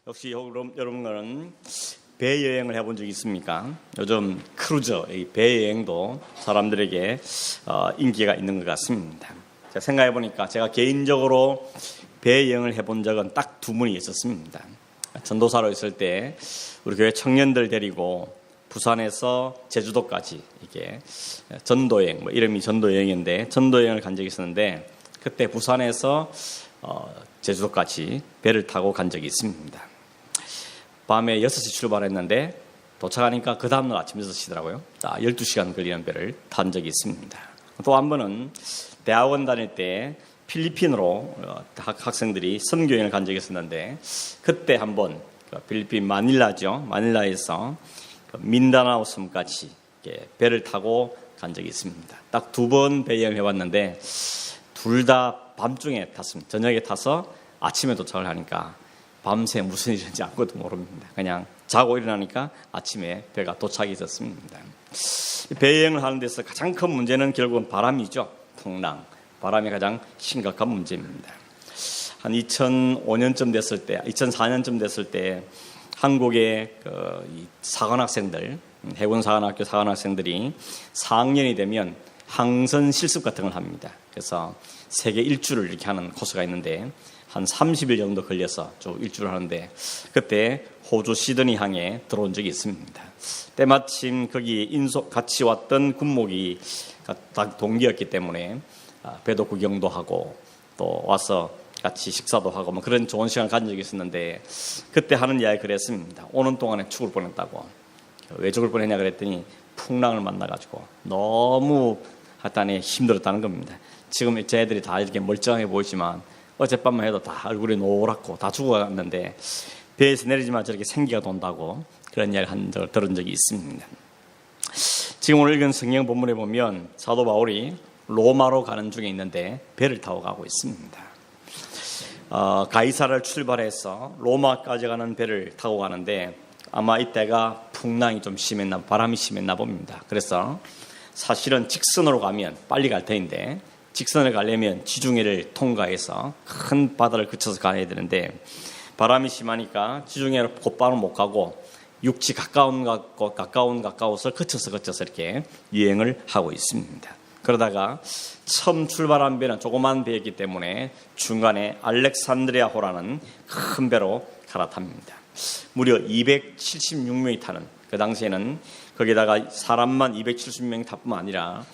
역시 여러분은 배 여행을 해본 적이 있습니까? 요즘 크루저, 배 여행도 사람들에게 인기가 있는 것 같습니다. 제가 생각해 보니까 제가 개인적으로 배 여행을 해본 적은 딱 두 번이 있었습니다. 전도사로 있을 때 우리 교회 청년들 데리고 부산에서 제주도까지 이게 전도여행, 이름이 전도여행인데 전도여행을 간 적이 있었는데 그때 부산에서 제주도까지 배를 타고 간 적이 있습니다. 밤에 6시 출발했는데 도착하니까 그 다음날 아침 6시더라고요. 12시간 걸리는 배를 탄 적이 있습니다. 또 한 번은 대학원 다닐 때 필리핀으로 학생들이 선교여행을 간 적이 있었는데 그때 한번 필리핀 마닐라죠. 마닐라에서 민다나오 섬까지 배를 타고 간 적이 있습니다. 딱 두 번 배 여행을 해봤는데 둘 다 밤중에 탔습니다. 저녁에 타서 아침에 도착을 하니까 밤새 무슨 일인지 아무것도 모릅니다. 그냥 자고 일어나니까 아침에 배가 도착이 있었습니다. 배 여행을 하는 데서 가장 큰 문제는 결국은 바람이죠. 풍랑. 바람이 가장 심각한 문제입니다. 한 2005년쯤 됐을 때, 2004년쯤 됐을 때 한국의 사관학생들, 해군 사관학교 사관학생들이 4학년이 되면 항선 실습 같은 걸 합니다. 그래서 세계 일주를 이렇게 하는 코스가 있는데 한 30일 정도 걸려서 쭉 일주를 하는데 그때 호주 시드니 항에 들어온 적이 있습니다. 때마침 거기 같이 왔던 군목이 다 동기였기 때문에 배도 구경도 하고 또 와서 같이 식사도 하고 뭐 그런 좋은 시간을 가진 적이 있었는데 그때 하는 이야기 그랬습니다. 오는 동안에 죽을 뻔했다고. 왜 죽을 뻔했냐 그랬더니 풍랑을 만나가지고 너무 하여튼에 힘들었다는 겁니다. 지금 제 애들이 다 이렇게 멀쩡해 보이지만 어젯밤만 해도 다 얼굴이 노랗고 다 죽어갔는데 배에서 내리지만 저렇게 생기가 돈다고 그런 이야기를 한 적을 들은 적이 있습니다. 지금 오늘 읽은 성경 본문에 보면 사도 바울이 로마로 가는 중에 있는데 배를 타고 가고 있습니다. 가이사를 출발해서 로마까지 가는 배를 타고 가는데 아마 이때가 풍랑이 좀 심했나 바람이 심했나 봅니다. 그래서 사실은 직선으로 가면 빨리 갈 터인데 직선을 가려면 지중해를 통과해서 큰 바다를 거쳐서 가야 되는데 바람이 심하니까 지중해를 곧바로 못 가고 육지 가까운 곳을 거쳐서 이렇게 여행을 하고 있습니다. 그러다가 처음 출발한 배는 조그만 배였기 때문에 중간에 알렉산드리아호라는 큰 배로 갈아탑니다. 무려 276명이 타는 그 당시에는 거기다가 사람만 270명이 탈 뿐만 아니라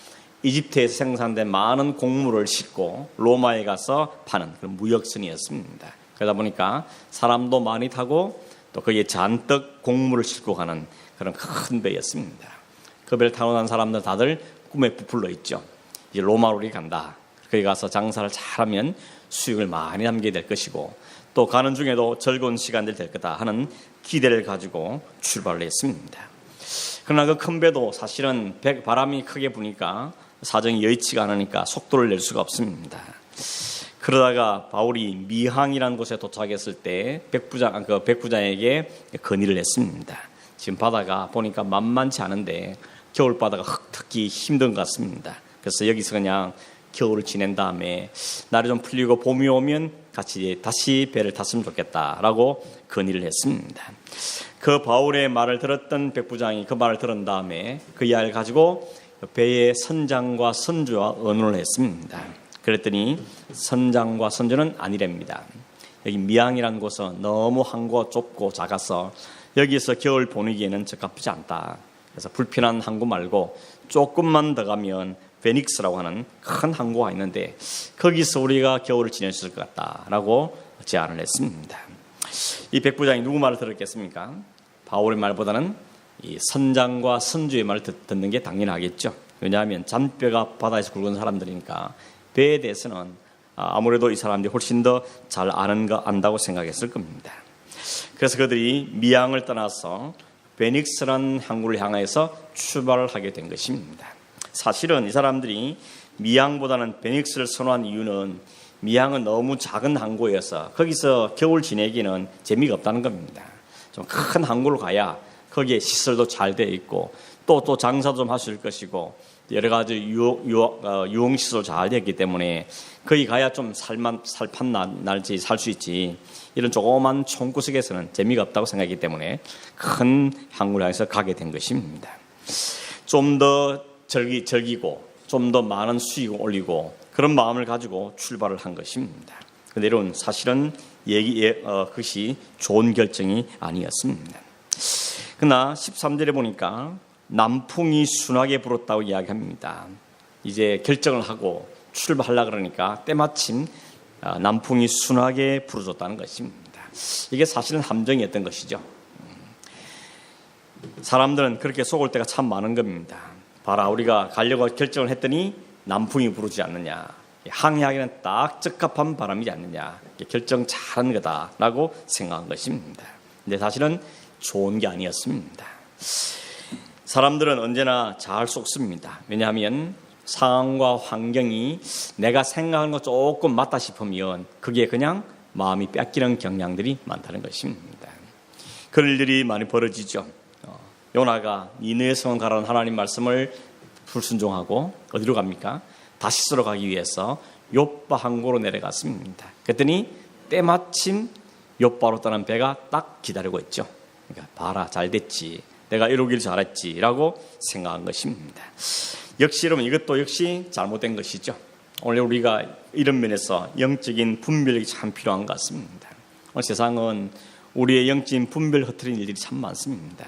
이집트에서 생산된 많은 곡물을 싣고 로마에 가서 파는 그런 무역선이었습니다. 그러다 보니까 사람도 많이 타고 또 거기에 잔뜩 곡물을 싣고 가는 그런 큰 배였습니다. 그 배를 타고 난 사람들 다들 꿈에 부풀러 있죠. 이제 로마로 간다. 거기 가서 장사를 잘하면 수익을 많이 남게 될 것이고 또 가는 중에도 즐거운 시간들이 될 거다 하는 기대를 가지고 출발을 했습니다. 그러나 그 큰 배도 사실은 바람이 크게 부니까 사정이 여의치가 않으니까 속도를 낼 수가 없습니다. 그러다가 바울이 미항이라는 곳에 도착했을 때 백부장에게 건의를 했습니다. 지금 바다가 보니까 만만치 않은데 겨울 바다가 특히 힘든 것 같습니다. 그래서 여기서 그냥 겨울을 지낸 다음에 날이 좀 풀리고 봄이 오면 같이 다시 배를 탔으면 좋겠다라고 건의를 했습니다. 그 바울의 말을 들었던 백부장이 그 말을 들은 다음에 그 이야기를 가지고 배의 선장과 선주와 의논을 했습니다. 그랬더니 선장과 선주는 아니랍니다. 여기 미항이라는 곳은 너무 항구가 좁고 작아서 여기서 겨울 보내기에는 적합하지 않다. 그래서 불편한 항구 말고 조금만 더 가면 베닉스라고 하는 큰 항구가 있는데 거기서 우리가 겨울을 지낼 수 있을 것 같다라고 제안을 했습니다. 이 백부장이 누구 말을 들었겠습니까? 바울의 말보다는 이 선장과 선주의 말을 듣는 게 당연하겠죠. 왜냐하면 잔뼈가 바다에서 굵은 사람들이니까 배에 대해서는 아무래도 이 사람들이 훨씬 더 잘 안다고 생각했을 겁니다. 그래서 그들이 미항을 떠나서 베닉스라는 항구를 향해서 출발을 하게 된 것입니다. 사실은 이 사람들이 미항보다는 베닉스를 선호한 이유는 미항은 너무 작은 항구여서 거기서 겨울 지내기는 재미가 없다는 겁니다. 좀 큰 항구로 가야 거기에 시설도 잘 되어 있고 또 장사도 좀 할 수 있을 것이고 여러 가지 유흥시설 잘 되었기 때문에 거기 가야 좀 살판 날지 살 수 있지. 이런 조그만 총구석에서는 재미가 없다고 생각하기 때문에 큰 항구를 향해서 가게 된 것입니다. 좀 더 즐기고 좀 더 많은 수익을 올리고 그런 마음을 가지고 출발을 한 것입니다. 그런데 여러분 사실은 그것이 좋은 결정이 아니었습니다. 그러나 13절에 보니까 남풍이 순하게 불었다고 이야기합니다. 이제 결정을 하고 출발하려고 그러니까 때마침 남풍이 순하게 불어줬다는 것입니다. 이게 사실은 함정이었던 것이죠. 사람들은 그렇게 속을 때가 참 많은 겁니다. 봐라, 우리가 가려고 결정을 했더니 남풍이 부르지 않느냐, 항해하기는 딱 적합한 바람이지 않느냐, 결정 잘한 거다라고 생각한 것입니다. 근데 사실은 좋은 게 아니었습니다. 사람들은 언제나 잘 속습니다. 왜냐하면 상황과 환경이 내가 생각하는 것 조금 맞다 싶으면 그게 그냥 마음이 뺏기는 경향들이 많다는 것입니다. 그럴 일이 많이 벌어지죠. 요나가 니느웨 성을 가라는 하나님 말씀을 불순종하고 어디로 갑니까? 다시스로 가기 위해서 욥바 항구로 내려갔습니다. 그랬더니 때마침 욥바로 떠난 배가 딱 기다리고 있죠. 그러니까 봐라, 잘 됐지, 내가 이러길 잘했지 라고 생각한 것입니다. 역시 여러분, 이것도 역시 잘못된 것이죠. 오늘 우리가 이런 면에서 영적인 분별력이 참 필요한 것 같습니다. 오늘 세상은 우리의 영적인 분별 흐트린 일들이 참 많습니다.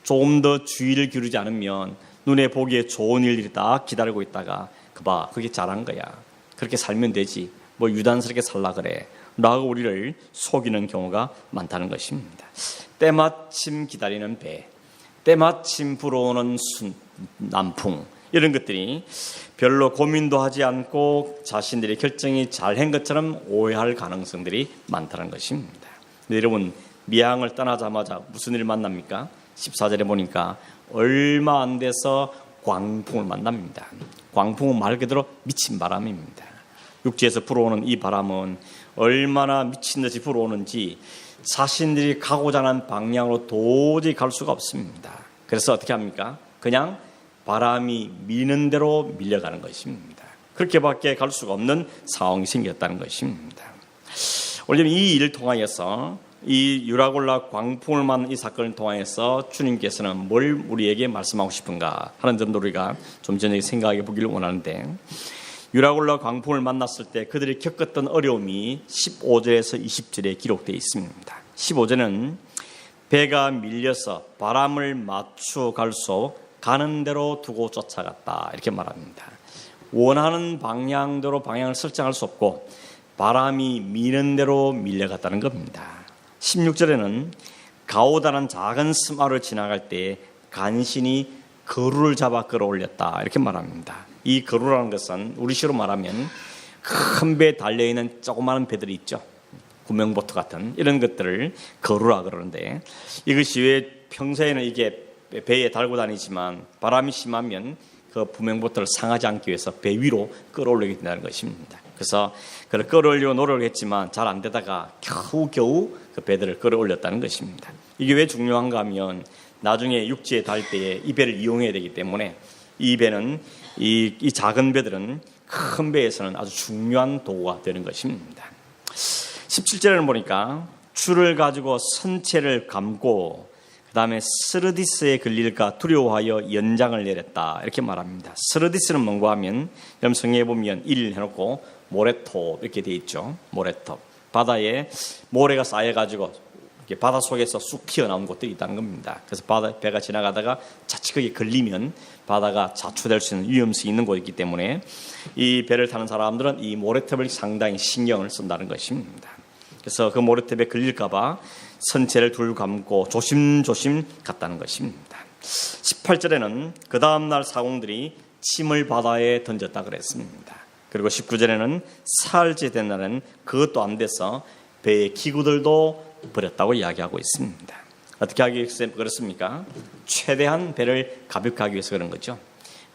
조금 더 주의를 기울이지 않으면 눈에 보기에 좋은 일들이 딱 기다리고 있다가 그봐, 그게 잘한 거야, 그렇게 살면 되지, 뭐 유단스럽게 살라 그래 라고 우리를 속이는 경우가 많다는 것입니다. 때마침 기다리는 배, 때마침 불어오는 남풍, 이런 것들이 별로 고민도 하지 않고 자신들의 결정이 잘한 것처럼 오해할 가능성들이 많다는 것입니다. 여러분, 미항을 떠나자마자 무슨 일을 만납니까? 14절에 보니까 얼마 안 돼서 광풍을 만납니다. 광풍은 말 그대로 미친 바람입니다. 육지에서 불어오는 이 바람은 얼마나 미친 듯이 불어오는지 자신들이 가고자 하는 방향으로 도저히 갈 수가 없습니다. 그래서 어떻게 합니까? 그냥 바람이 미는 대로 밀려가는 것입니다. 그렇게밖에 갈 수가 없는 상황이 생겼다는 것입니다. 오늘 이 일을 통하여서 이 유라굴라 광풍을 만난 이 사건을 통하여서 주님께서는 뭘 우리에게 말씀하고 싶은가 하는 점도 우리가 좀 전에 생각해 보기를 원하는데, 유라굴라 광풍을 만났을 때 그들이 겪었던 어려움이 15절에서 20절에 기록되어 있습니다. 15절은 배가 밀려서 바람을 맞춰갈수록 가는 대로 두고 쫓아갔다, 이렇게 말합니다. 원하는 방향대로 방향을 설정할 수 없고 바람이 미는 대로 밀려갔다는 겁니다. 16절에는 가오다는 작은 스마를 지나갈 때 간신히 거루를 잡아 끌어올렸다, 이렇게 말합니다. 이 거루라는 것은 우리식으로 말하면 큰 배에 달려있는 조그마한 배들이 있죠. 구명보트 같은 이런 것들을 거루라 그러는데, 이것이 왜 평소에는 이게 배에 달고 다니지만 바람이 심하면 그 구명보트를 상하지 않기 위해서 배 위로 끌어올리게 된다는 것입니다. 그래서 그걸 끌어올리고 노력을 했지만 잘 안 되다가 겨우 그 배들을 끌어올렸다는 것입니다. 이게 왜 중요한가 하면 나중에 육지에 닿을 때에 이 배를 이용해야 되기 때문에 이 배는 이 작은 배들은 큰 배에서는 아주 중요한 도구가 되는 것입니다. 17절에는 보니까 줄을 가지고 선체를 감고 그 다음에 스르디스에 걸릴까 두려워하여 연장을 내렸다, 이렇게 말합니다. 스르디스는 뭔가 하면 염성에 보면 1 해놓고 모래톱 이렇게 돼 있죠. 모래톱, 바다에 모래가 쌓여가지고 이렇게 바다 속에서 쑥 튀어나온 곳들이 있다는 겁니다. 그래서 배가 지나가다가 자칫 거기에 걸리면 바다가 자초될 수 있는 위험성이 있는 곳이기 때문에 이 배를 타는 사람들은 이 모래톱을 상당히 신경을 쓴다는 것입니다. 그래서 그 모래톱에 걸릴까봐 선체를 둘 감고 조심조심 갔다는 것입니다. 18절에는 그 다음날 사공들이 침을 바다에 던졌다 그랬습니다. 그리고 19절에는 사흘째 된 날은 그것도 안 돼서 배의 기구들도 버렸다고 이야기하고 있습니다. 어떻게 하기 위해서 그렇습니까? 최대한 배를 가볍게 하기 위해서 그런 거죠.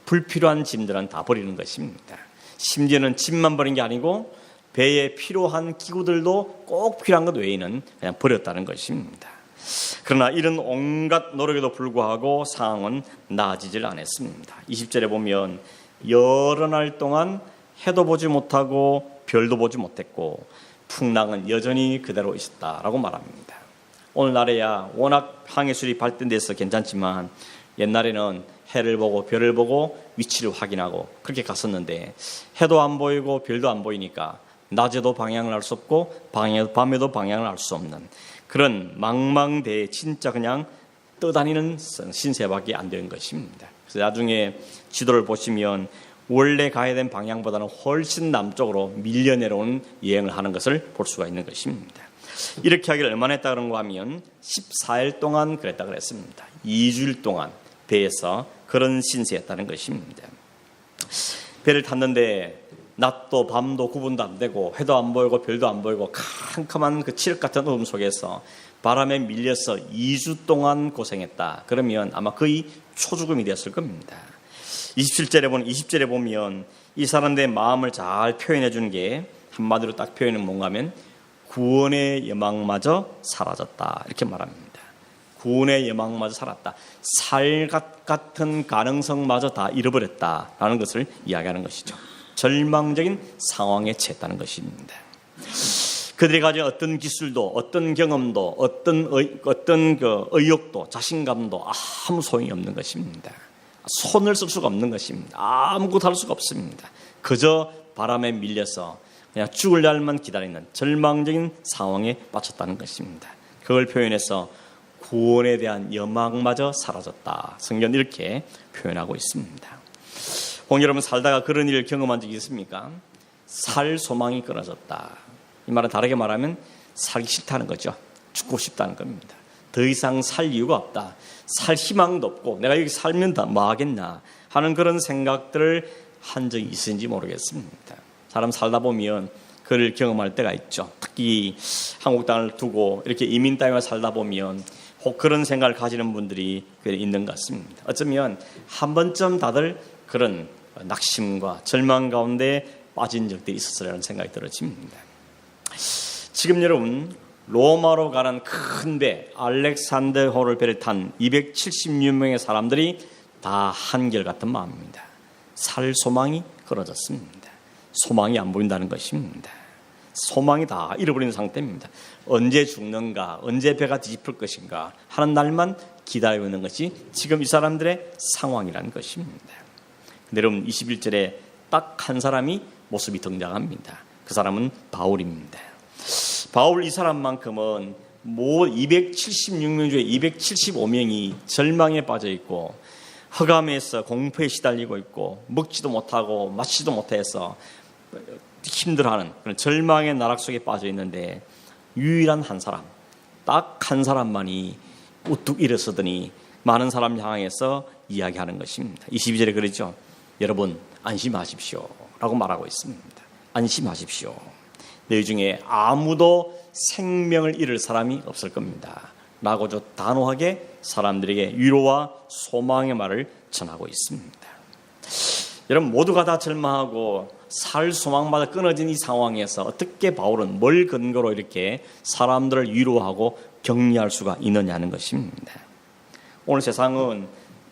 불필요한 짐들은 다 버리는 것입니다. 심지어는 짐만 버린 게 아니고 배에 필요한 기구들도 꼭 필요한 것 외에는 그냥 버렸다는 것입니다. 그러나 이런 온갖 노력에도 불구하고 상황은 나아지질 않았습니다. 20절에 보면 여러 날 동안 해도 보지 못하고 별도 보지 못했고 풍랑은 여전히 그대로 있었다라고 말합니다. 오늘날에야 워낙 항해술이 발전돼서 괜찮지만 옛날에는 해를 보고 별을 보고 위치를 확인하고 그렇게 갔었는데 해도 안 보이고 별도 안 보이니까 낮에도 방향을 알 수 없고 밤에도 방향을 알 수 없는 그런 망망대해 진짜 그냥 떠다니는 신세밖에 안 되는 것입니다. 그래서 나중에 지도를 보시면 원래 가야 된 방향보다는 훨씬 남쪽으로 밀려 내려오는 여행을 하는 것을 볼 수가 있는 것입니다. 이렇게 하기를 얼마나 했다 그런가 하면 14일 동안 그랬다 그랬습니다. 2주일 동안 배에서 그런 신세였다는 것입니다. 배를 탔는데 낮도 밤도 구분도 안 되고 해도 안 보이고 별도 안 보이고 캄캄한 그 칠흑 같은 어둠 속에서 바람에 밀려서 2주 동안 고생했다. 그러면 아마 거의 초죽음이 되었을 겁니다. 20절에 보면 이 사람들의 마음을 잘 표현해 주는 게 한마디로 딱 표현은 뭔가 하면 구원의 여망마저 사라졌다 이렇게 말합니다. 구원의 여망마저 살았다. 살갑 같은 가능성마저 다 잃어버렸다라는 것을 이야기하는 것이죠. 절망적인 상황에 처했다는 것입니다. 그들이 가진 어떤 기술도, 어떤 경험도, 어떤 의욕도, 자신감도 아무 소용이 없는 것입니다. 손을 쓸 수가 없는 것입니다. 아무것도 할 수가 없습니다. 그저 바람에 밀려서 그냥 죽을 날만 기다리는 절망적인 상황에 빠졌다는 것입니다. 그걸 표현해서 구원에 대한 여망마저 사라졌다. 성경은 이렇게 표현하고 있습니다. 혹 여러분 살다가 그런 일을 경험한 적이 있습니까? 살 소망이 끊어졌다. 이 말은 다르게 말하면 살기 싫다는 거죠. 죽고 싶다는 겁니다. 더 이상 살 이유가 없다. 살 희망도 없고 내가 여기 살면 뭐 하겠나 하는 그런 생각들을 한 적이 있는지 모르겠습니다. 사람 살다 보면 그를 경험할 때가 있죠. 특히 한국 땅을 두고 이렇게 이민 땅에 살다 보면 혹 그런 생각을 가지는 분들이 있는 것 같습니다. 어쩌면 한 번쯤 다들 그런 낙심과 절망 가운데 빠진 적들이 있었으라는 생각이 들어집니다. 지금 여러분 로마로 가는 큰 배 알렉산더호를 배를 탄 276명의 사람들이 다 한결같은 마음입니다. 살 소망이 끊어졌습니다. 소망이 안 보인다는 것입니다. 소망이 다 잃어버린 상태입니다. 언제 죽는가, 언제 배가 뒤집힐 것인가 하는 날만 기다리고 있는 것이 지금 이 사람들의 상황이라는 것입니다. 근데 여러분 21절에 딱 한 사람이 모습이 등장합니다. 그 사람은 바울입니다. 바울 이 사람만큼은 276명 중에 275명이 절망에 빠져 있고 흑암에서 공포에 시달리고 있고 먹지도 못하고 마시지도 못해서 힘들어하는 그런 절망의 나락 속에 빠져 있는데 유일한 한 사람, 딱 한 사람만이 우뚝 일어서더니 많은 사람 향해서 이야기하는 것입니다. 22절에 그러죠. 여러분 안심하십시오 라고 말하고 있습니다. 안심하십시오. 너희 중에 아무도 생명을 잃을 사람이 없을 겁니다 라고 저 단호하게 사람들에게 위로와 소망의 말을 전하고 있습니다. 여러분 모두가 다 절망하고 살 소망마다 끊어진 이 상황에서 어떻게 바울은 뭘 근거로 이렇게 사람들을 위로하고 격려할 수가 있느냐는 것입니다. 오늘 세상은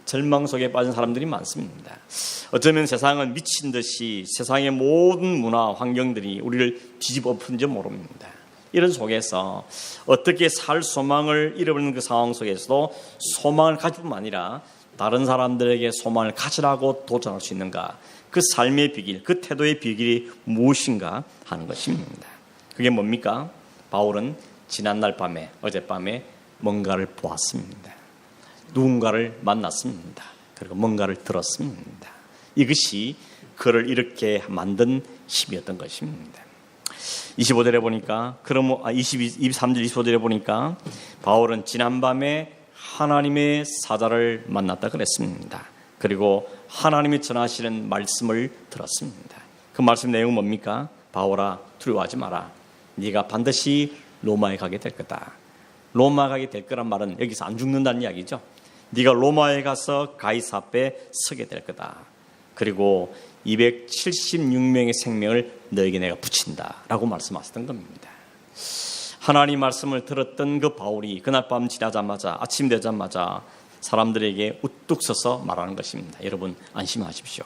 절망 속에 빠진 사람들이 많습니다. 어쩌면 세상은 미친 듯이 세상의 모든 문화 환경들이 우리를 뒤집어 엎은지 모릅니다. 이런 속에서 어떻게 살 소망을 잃어버리는 그 상황 속에서도 소망을 가질 뿐만 아니라 다른 사람들에게 소망을 가지라고 도전할 수 있는가, 그 삶의 비길, 그 태도의 비길이 무엇인가 하는 것입니다. 그게 뭡니까? 바울은 지난날 밤에, 어젯밤에 뭔가를 보았습니다. 누군가를 만났습니다. 그리고 뭔가를 들었습니다. 이것이 그를 이렇게 만든 힘이었던 것입니다. 25절에 보니까 23절 25절에 보니까 바울은 지난밤에 하나님의 사자를 만났다 그랬습니다. 그리고 하나님이 전하시는 말씀을 들었습니다. 그 말씀 내용은 뭡니까? 바울아 두려워하지 마라. 네가 반드시 로마에 가게 될 거다. 로마 가게 될 거란 말은 여기서 안 죽는다는 이야기죠. 네가 로마에 가서 가이사 앞에 서게 될 거다. 그리고 276명의 생명을 너에게 내가 붙인다 라고 말씀하셨던 겁니다. 하나님 말씀을 들었던 그 바울이 그날 밤 지나자마자 아침 되자마자 사람들에게 우뚝 서서 말하는 것입니다. 여러분 안심하십시오.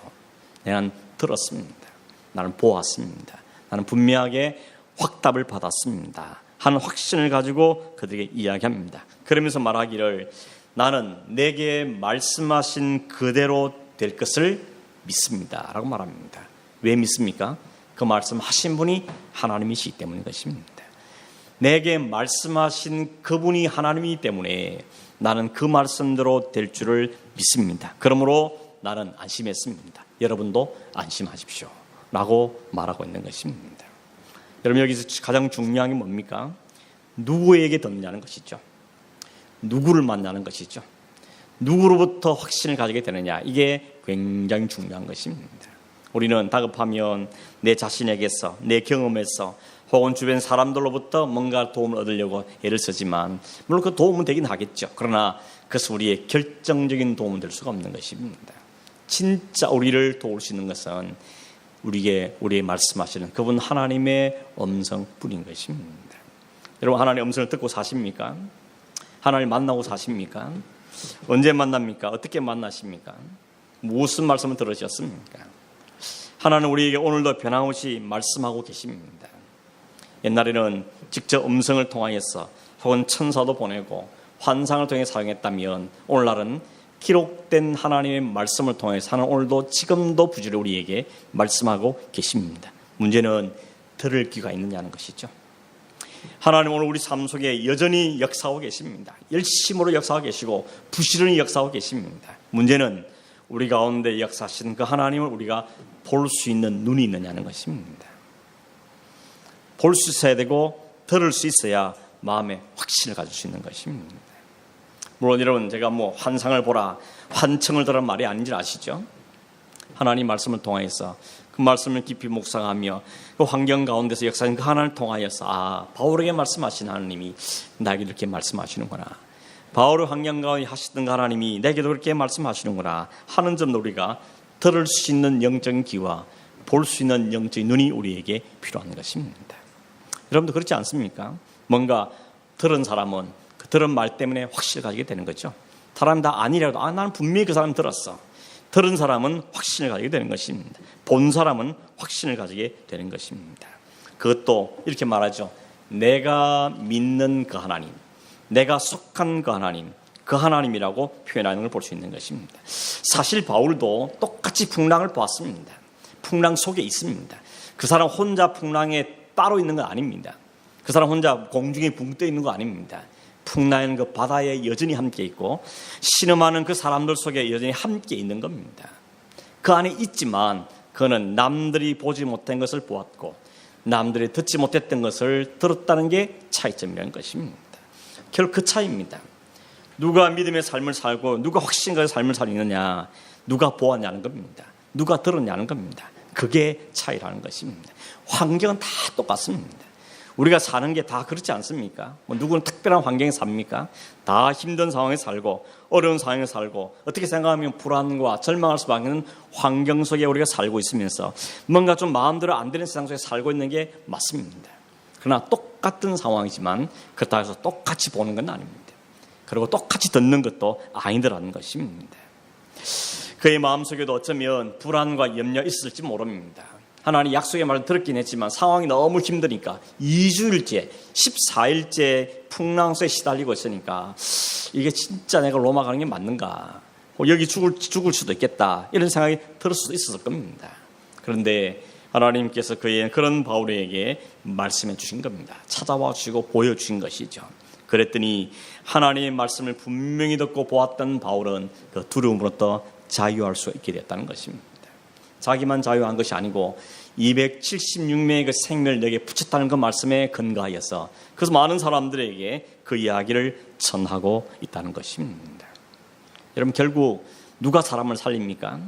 나는 들었습니다. 나는 보았습니다. 나는 분명하게 확답을 받았습니다. 하는 확신을 가지고 그들에게 이야기합니다. 그러면서 말하기를 나는 내게 말씀하신 그대로 될 것을 믿습니다 라고 말합니다. 왜 믿습니까? 그 말씀하신 분이 하나님이시기 때문인 것입니다. 내게 말씀하신 그분이 하나님이기 때문에 나는 그 말씀대로 될 줄을 믿습니다. 그러므로 나는 안심했습니다. 여러분도 안심하십시오 라고 말하고 있는 것입니다. 여러분 여기서 가장 중요한 게 뭡니까? 누구에게 듣느냐는 것이죠. 누구를 만나는 것이죠. 누구로부터 확신을 가지게 되느냐, 이게 굉장히 중요한 것입니다. 우리는 다급하면 내 자신에게서, 내 경험에서 혹은 주변 사람들로부터 뭔가 도움을 얻으려고 애를 쓰지만 물론 그 도움은 되긴 하겠죠. 그러나 그것은 우리의 결정적인 도움은 될 수가 없는 것입니다. 진짜 우리를 도울 수 있는 것은 우리의 말씀하시는 그분 하나님의 음성뿐인 것입니다. 여러분 하나님의 음성을 듣고 사십니까? 하나님 만나고 사십니까? 언제 만납니까? 어떻게 만나십니까? 무슨 말씀을 들으셨습니까? 하나님 우리에게 오늘도 변함없이 말씀하고 계십니다. 옛날에는 직접 음성을 통하여서 혹은 천사도 보내고 환상을 통해 사용했다면 오늘날은 기록된 하나님의 말씀을 통해서 하나님 오늘도 지금도 부지런히 우리에게 말씀하고 계십니다. 문제는 들을 귀가 있느냐는 것이죠. 하나님 오늘 우리 삶 속에 여전히 역사하고 계십니다. 열심으로 역사하고 계시고 부지런히 역사하고 계십니다. 문제는 우리 가운데 역사하신 그 하나님을 우리가 볼 수 있는 눈이 있느냐는 것입니다. 볼 수 있어야 되고 들을 수 있어야 마음에 확신을 가질 수 있는 것입니다. 물론 여러분 제가 환상을 보라, 환청을 들으란 말이 아닌 줄 아시죠? 하나님 말씀을 통해서 그 말씀을 깊이 묵상하며 그 환경 가운데서 역사하신 그 하나님을 통하여서 바울에게 말씀하신 하나님이 나에게 이렇게 말씀하시는구나. 바울의 환경 가운데 하시던 하나님이 내게도 그렇게 말씀하시는구나 하는 점도 우리가 들을 수 있는 영적인 귀와 볼 수 있는 영적인 눈이 우리에게 필요한 것입니다. 여러분도 그렇지 않습니까? 뭔가 들은 사람은 그 들은 말 때문에 확신을 가지게 되는 거죠. 사람 다 아니라도 나는 분명히 그 사람 들었어. 들은 사람은 확신을 가지게 되는 것입니다. 본 사람은 확신을 가지게 되는 것입니다. 그것도 이렇게 말하죠. 내가 믿는 그 하나님, 내가 속한 그 하나님, 그 하나님이라고 표현하는 걸 볼 수 있는 것입니다. 사실 바울도 똑같이 풍랑을 보았습니다. 풍랑 속에 있습니다. 그 사람 혼자 풍랑에 따로 있는 건 아닙니다. 그 사람 혼자 공중에 붕 떠 있는 거 아닙니다. 풍랑은 그 바다에 여전히 함께 있고 신음하는 그 사람들 속에 여전히 함께 있는 겁니다. 그 안에 있지만 그는 남들이 보지 못한 것을 보았고 남들이 듣지 못했던 것을 들었다는 게 차이점이라는 것입니다. 결국 그 차이입니다. 누가 믿음의 삶을 살고 누가 확신과의 삶을 살느냐, 누가 보았냐는 겁니다. 누가 들었냐는 겁니다. 그게 차이라는 것입니다. 환경은 다 똑같습니다. 우리가 사는 게 다 그렇지 않습니까? 누구는 특별한 환경에 삽니까? 다 힘든 상황에 살고 어려운 상황에 살고 어떻게 생각하면 불안과 절망할 수밖에 없는 환경 속에 우리가 살고 있으면서 뭔가 좀 마음대로 안 되는 세상 속에 살고 있는 게 맞습니다. 그러나 똑같은 상황이지만 그렇다고 해서 똑같이 보는 건 아닙니다. 그리고 똑같이 듣는 것도 아니더라는 것입니다. 그의 마음속에도 어쩌면 불안과 염려 있을지 모릅니다. 하나님 약속의 말을 들었긴 했지만 상황이 너무 힘드니까 2주일째 14일째 풍랑수에 시달리고 있으니까 이게 진짜 내가 로마 가는 게 맞는가, 여기 죽을 수도 있겠다, 이런 생각이 들을 수도 있었을 겁니다. 그런데 하나님께서 그런 바울에게 말씀해 주신 겁니다. 찾아와 주시고 보여주신 것이죠. 그랬더니 하나님의 말씀을 분명히 듣고 보았던 바울은 그 두려움으로부터 자유할 수 있게 됐다는 것입니다. 자기만 자유한 것이 아니고 276명의 그 생명을 내게 붙였다는 그 말씀에 근거하여서 그래서 많은 사람들에게 그 이야기를 전하고 있다는 것입니다. 여러분 결국 누가 사람을 살립니까?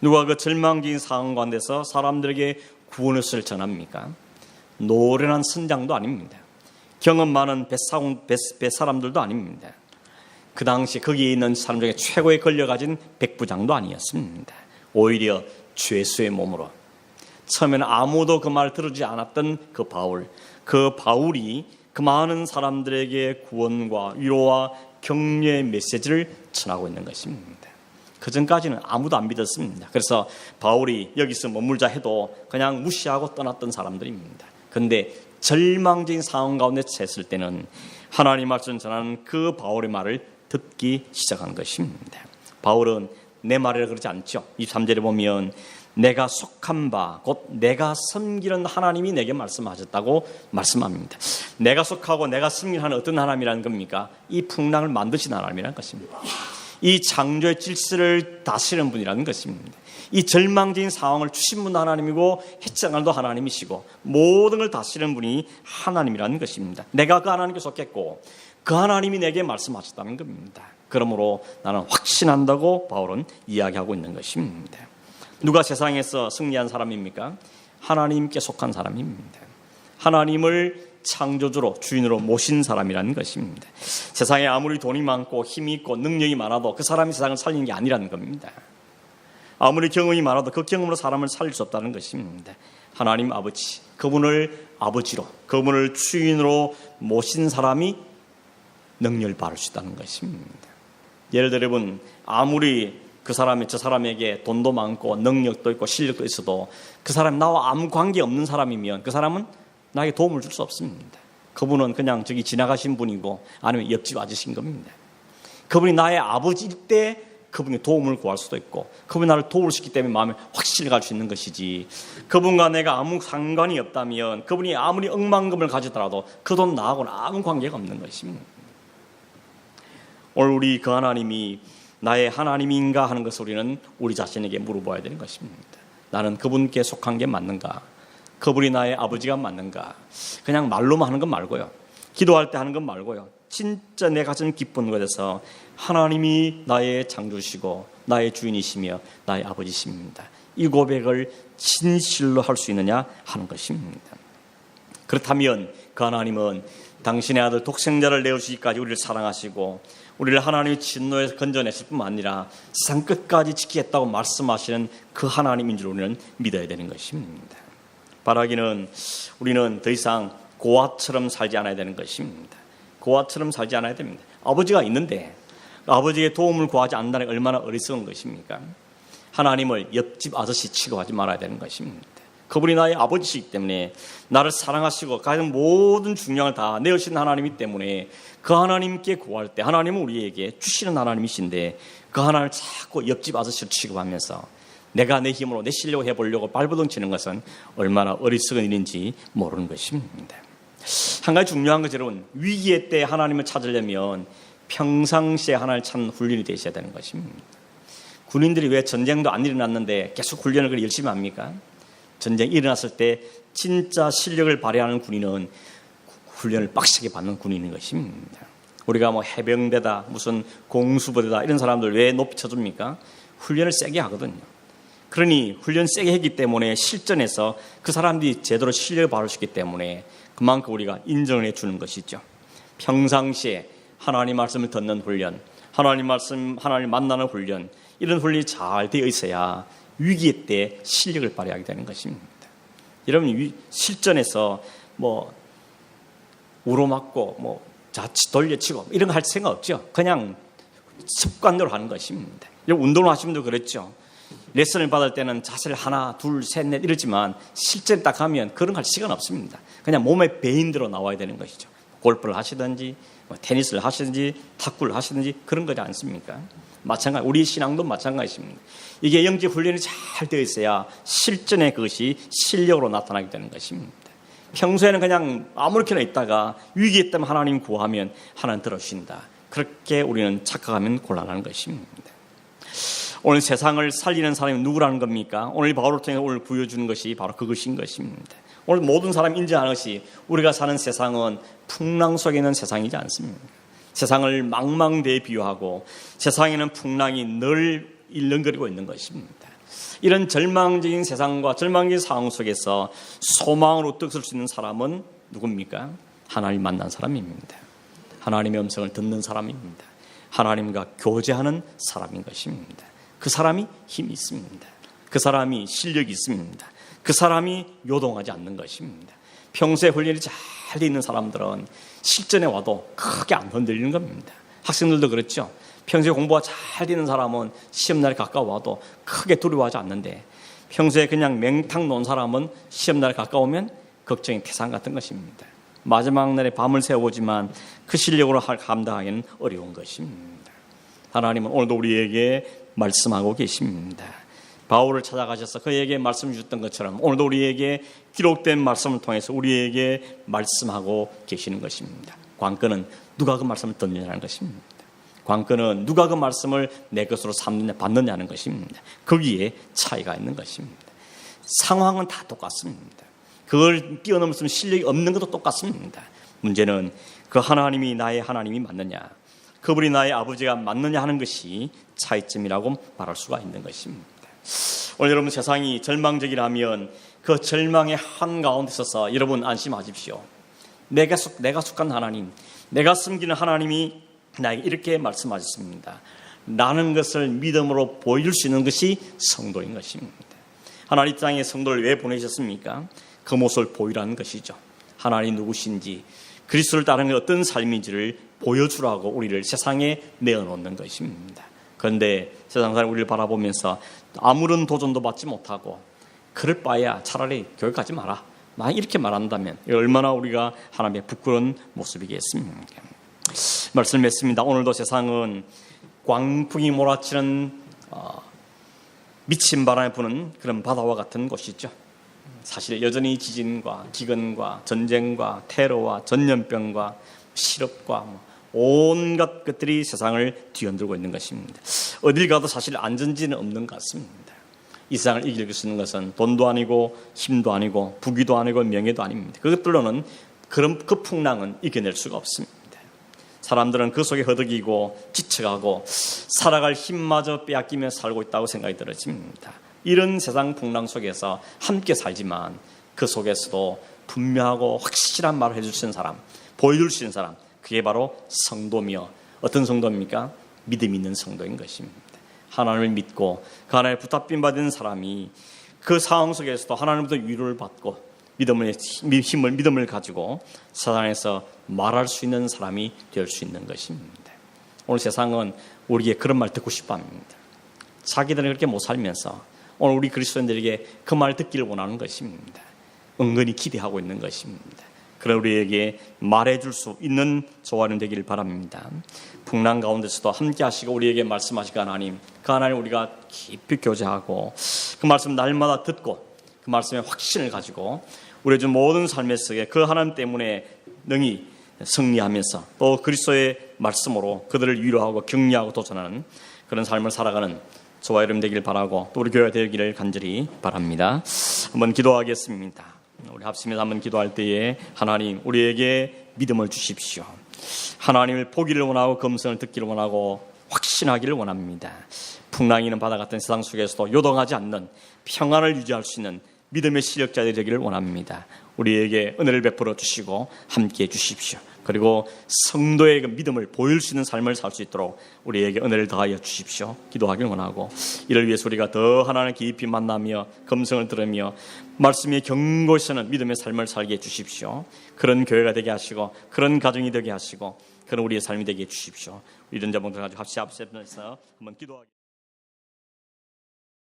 누가 그 절망적인 상황 가운데서 사람들에게 구원의 소리를 전합니까? 노련한 선장도 아닙니다. 경험 많은 뱃사람들도 아닙니다. 그 당시 거기에 있는 사람 중에 최고의 권력 가진 백부장도 아니었습니다. 오히려 죄수의 몸으로 처음에는 아무도 그 말을 들어주지 않았던 그 바울이 그 많은 사람들에게 구원과 위로와 격려의 메시지를 전하고 있는 것입니다. 그전까지는 아무도 안 믿었습니다. 그래서 바울이 여기서 머물자 해도 그냥 무시하고 떠났던 사람들입니다. 그런데 절망적인 상황 가운데 처했을 때는 하나님 말씀 전하는 그 바울의 말을 듣기 시작한 것입니다. 바울은 내 말이라 그러지 않죠. 23절에 보면 내가 속한 바 곧 내가 섬기는 하나님이 내게 말씀하셨다고 말씀합니다. 내가 속하고 내가 섬기는 하나님 어떤 하나님이라는 겁니까? 이 풍랑을 만드신 하나님이라는 것입니다. 이 창조의 질서를 다스리는 분이라는 것입니다. 이 절망적인 상황을 주신 분 하나님이고 해장날도 하나님이시고 모든 걸 다스리는 분이 하나님이라는 것입니다. 내가 그 하나님께 속했고 그 하나님이 내게 말씀하셨다는 겁니다. 그러므로 나는 확신한다고 바울은 이야기하고 있는 것입니다. 누가 세상에서 승리한 사람입니까? 하나님께 속한 사람입니다. 하나님을 창조주로 주인으로 모신 사람이라는 것입니다. 세상에 아무리 돈이 많고 힘이 있고 능력이 많아도 그 사람이 세상을 살리는 게 아니라는 겁니다. 아무리 경험이 많아도 그 경험으로 사람을 살릴 수 없다는 것입니다. 하나님 아버지, 그분을 아버지로, 그분을 주인으로 모신 사람이 능력을 받을 수 있다는 것입니다. 예를 들어 여러분, 아무리 그 사람이 저 사람에게 돈도 많고 능력도 있고 실력도 있어도 그 사람이 나와 아무 관계 없는 사람이면 그 사람은 나에게 도움을 줄 수 없습니다. 그분은 그냥 저기 지나가신 분이고 아니면 옆집 아저씨인 겁니다. 그분이 나의 아버지일 때 그분이 도움을 구할 수도 있고 그분이 나를 도울 수 있기 때문에 마음에 확신을 가질 수 있는 것이지, 그분과 내가 아무 상관이 없다면 그분이 아무리 억만금을 가지더라도 그 돈 나하고는 아무 관계가 없는 것입니다. 오늘 우리 그 하나님이 나의 하나님인가 하는 것을 우리는 우리 자신에게 물어봐야 되는 것입니다. 나는 그분께 속한 게 맞는가? 그분이 나의 아버지가 맞는가? 그냥 말로만 하는 건 말고요. 기도할 때 하는 건 말고요. 진짜 내 가슴 기쁜 곳에서 하나님이 나의 창조시고 나의 주인이시며 나의 아버지십니다. 이 고백을 진실로 할 수 있느냐 하는 것입니다. 그렇다면 그 하나님은 당신의 아들 독생자를 내어주기까지 우리를 사랑하시고 우리를 하나님의 진노에서 건져냈을 뿐만 아니라 세상 끝까지 지키겠다고 말씀하시는 그 하나님인 줄 우리는 믿어야 되는 것입니다. 바라기는 우리는 더 이상 고아처럼 살지 않아야 되는 것입니다. 고아처럼 살지 않아야 됩니다. 아버지가 있는데 아버지의 도움을 구하지 않는다는 게 얼마나 어리석은 것입니까? 하나님을 옆집 아저씨 취급하지 말아야 되는 것입니다. 그분이 나의 아버지이기 때문에 나를 사랑하시고 가장 모든 중량을 다 내어주신 하나님이기 때문에 그 하나님께 구할 때 하나님은 우리에게 주시는 하나님이신데 그 하나님을 자꾸 옆집 아저씨를 취급하면서 내가 내 힘으로 내 실력을 해보려고 발버둥치는 것은 얼마나 어리석은 일인지 모르는 것입니다. 한 가지 중요한 것은 여러분, 위기의 때 하나님을 찾으려면 평상시에 하나님을 찾는 훈련이 되셔야 되는 것입니다. 군인들이 왜 전쟁도 안 일어났는데 계속 훈련을 그렇게 열심히 합니까? 전쟁이 일어났을 때 진짜 실력을 발휘하는 군인은 훈련을 빡세게 받는 군인인 것입니다. 우리가 뭐 해병대다 무슨 공수부대다 이런 사람들 왜 높이 쳐줍니까? 훈련을 세게 하거든요. 그러니 훈련 세게 했기 때문에 실전에서 그 사람들이 제대로 실력을 발휘할 수 있기 때문에 그만큼 우리가 인정을 해주는 것이죠. 평상시에 하나님 말씀을 듣는 훈련, 하나님 말씀, 하나님 만나는 훈련, 이런 훈련이 잘 되어 있어야 위기의 때 실력을 발휘하게 되는 것입니다. 여러분, 실전에서 뭐 우로맞고 자칫 돌려치고 이런 거 할 생각 없죠. 그냥 습관대로 하는 것입니다. 운동을 하시면 도 그렇죠. 레슨을 받을 때는 자세를 하나, 둘, 셋, 넷 이러지만 실전에 딱 하면 그런 거 할 시간 없습니다. 그냥 몸에 배인 대로 나와야 되는 것이죠. 골프를 하시든지 테니스를 하시든지 탁구를 하시든지 그런 거지 않습니까? 마찬가지, 우리 신앙도 마찬가지입니다. 이게 영적 훈련이 잘 되어 있어야 실전에 그것이 실력으로 나타나게 되는 것입니다. 평소에는 그냥 아무렇게나 있다가 위기에 있다면 하나님 구하면 하나님 들어주신다. 그렇게 우리는 착각하면 곤란한 것입니다. 오늘 세상을 살리는 사람이 누구라는 겁니까? 오늘 바울을 통해 오늘 보여주는 것이 바로 그것인 것입니다. 오늘 모든 사람이 인정하는 것이 우리가 사는 세상은 풍랑 속에 있는 세상이지 않습니까? 세상을 망망대해 비유하고 세상에는 풍랑이 늘 일렁거리고 있는 것입니다. 이런 절망적인 세상과 절망적인 상황 속에서 소망으로 떡설 수 있는 사람은 누굽니까? 하나님 만난 사람입니다. 하나님의 음성을 듣는 사람입니다. 하나님과 교제하는 사람인 것입니다. 그 사람이 힘이 있습니다. 그 사람이 실력이 있습니다. 그 사람이 요동하지 않는 것입니다. 평소에 훈련이 잘 돼 있는 사람들은 실전에 와도 크게 안 흔들리는 겁니다. 학생들도 그렇죠. 평소에 공부가 잘 되는 사람은 시험날에 가까워와도 크게 두려워하지 않는데, 평소에 그냥 맹탕 논 사람은 시험날에 가까우면 걱정이 태산 같은 것입니다. 마지막 날에 밤을 새워보지만 그 실력으로 감당하기는 어려운 것입니다. 하나님은 오늘도 우리에게 말씀하고 계십니다. 바울을 찾아가셔서 그에게 말씀 주셨던 것처럼 오늘도 우리에게 기록된 말씀을 통해서 우리에게 말씀하고 계시는 것입니다. 관건은 누가 그 말씀을 듣느냐는 것입니다. 관건은 누가 그 말씀을 내 것으로 삼느냐 받느냐는 것입니다. 거기에 차이가 있는 것입니다. 상황은 다 똑같습니다. 그걸 뛰어넘을 수 있는 실력이 없는 것도 똑같습니다. 문제는 그 하나님이 나의 하나님이 맞느냐, 그분이 나의 아버지가 맞느냐 하는 것이 차이점이라고 말할 수가 있는 것입니다. 오늘 여러분 세상이 절망적이라면 그 절망의 한가운데 있어서 여러분 안심하십시오. 내가 속한 하나님, 내가 섬기는 하나님이 나에게 이렇게 말씀하셨습니다. 라는 것을 믿음으로 보여줄 수 있는 것이 성도인 것입니다. 하나님 땅에 성도를 왜 보내셨습니까? 그 모습을 보이라는 것이죠. 하나님 누구신지, 그리스도를 따르는 어떤 삶인지를 보여주라고 우리를 세상에 내어놓는 것입니다. 그런데 세상 사람이 우리를 바라보면서 아무런 도전도 받지 못하고 그럴 바에야 차라리 교회 가지 마라, 만약 이렇게 말한다면 얼마나 우리가 하나님의 부끄러운 모습이겠습니까? 말씀을 맺습니다. 오늘도 세상은 광풍이 몰아치는 미친 바람에 부는 그런 바다와 같은 곳이죠. 사실 여전히 지진과 기근과 전쟁과 테러와 전염병과 실업과 온갖 것들이 세상을 뒤흔들고 있는 것입니다. 어딜 가도 사실 안전지는 없는 것 같습니다. 이 세상을 이길 수 있는 것은 돈도 아니고 힘도 아니고 부귀도 아니고 명예도 아닙니다. 그것들로는 그 풍랑은 이겨낼 수가 없습니다. 사람들은 그 속에 허덕이고 지쳐가고 살아갈 힘마저 빼앗기며 살고 있다고 생각이 들어집니다. 이런 세상 풍랑 속에서 함께 살지만 그 속에서도 분명하고 확실한 말을 해줄 수 있는 사람, 보여줄 수 있는 사람, 그게 바로 성도며, 어떤 성도입니까? 믿음 있는 성도인 것입니다. 하나님을 믿고 그 하나님의 부탁 받은 사람이 그 상황 속에서도 하나님부터 위로를 받고 믿음을 가지고 세상에서 말할 수 있는 사람이 될 수 있는 것입니다. 오늘 세상은 우리에게 그런 말 듣고 싶어 합니다. 자기들은 그렇게 못 살면서 오늘 우리 그리스도인들에게 그 말 듣기를 원하는 것입니다. 은근히 기대하고 있는 것입니다. 그런 우리에게 말해줄 수 있는 조화는 되기를 바랍니다. 풍랑 가운데서도 함께 하시고 우리에게 말씀하시고 하나님, 그 하나님 우리가 깊이 교제하고 그 말씀 날마다 듣고 그 말씀의 확신을 가지고 우리의 모든 삶의 속에 그 하나님 때문에 능히 승리하면서 또 그리스도의 말씀으로 그들을 위로하고 격려하고 도전하는 그런 삶을 살아가는 저와 여러분 되기를 바라고 또 우리 교회가 되기를 간절히 바랍니다. 한번 기도하겠습니다. 우리 합심해서 한번 기도할 때에 하나님 우리에게 믿음을 주십시오. 하나님을 보기를 원하고 검성을 듣기를 원하고 확신하기를 원합니다. 풍랑이 있는 바다 같은 세상 속에서도 요동하지 않는 평안을 유지할 수 있는 믿음의 실력자들이 되기를 원합니다. 우리에게 은혜를 베풀어 주시고 함께해 주십시오. 그리고 성도의 그 믿음을 보일 수 있는 삶을 살 수 있도록 우리에게 은혜를 더하여 주십시오. 기도하길 원하고 이를 위해서 우리가 더 하나님을 깊이 만나며 검성을 들으며 말씀의 경고에서는 믿음의 삶을 살게 해 주십시오. 그런 교회가 되게 하시고 그런 가정이 되게 하시고 그런 우리의 삶이 되게 해 주십시오. 이런 자분들 가지고 합시합시면서 한번 기도하기.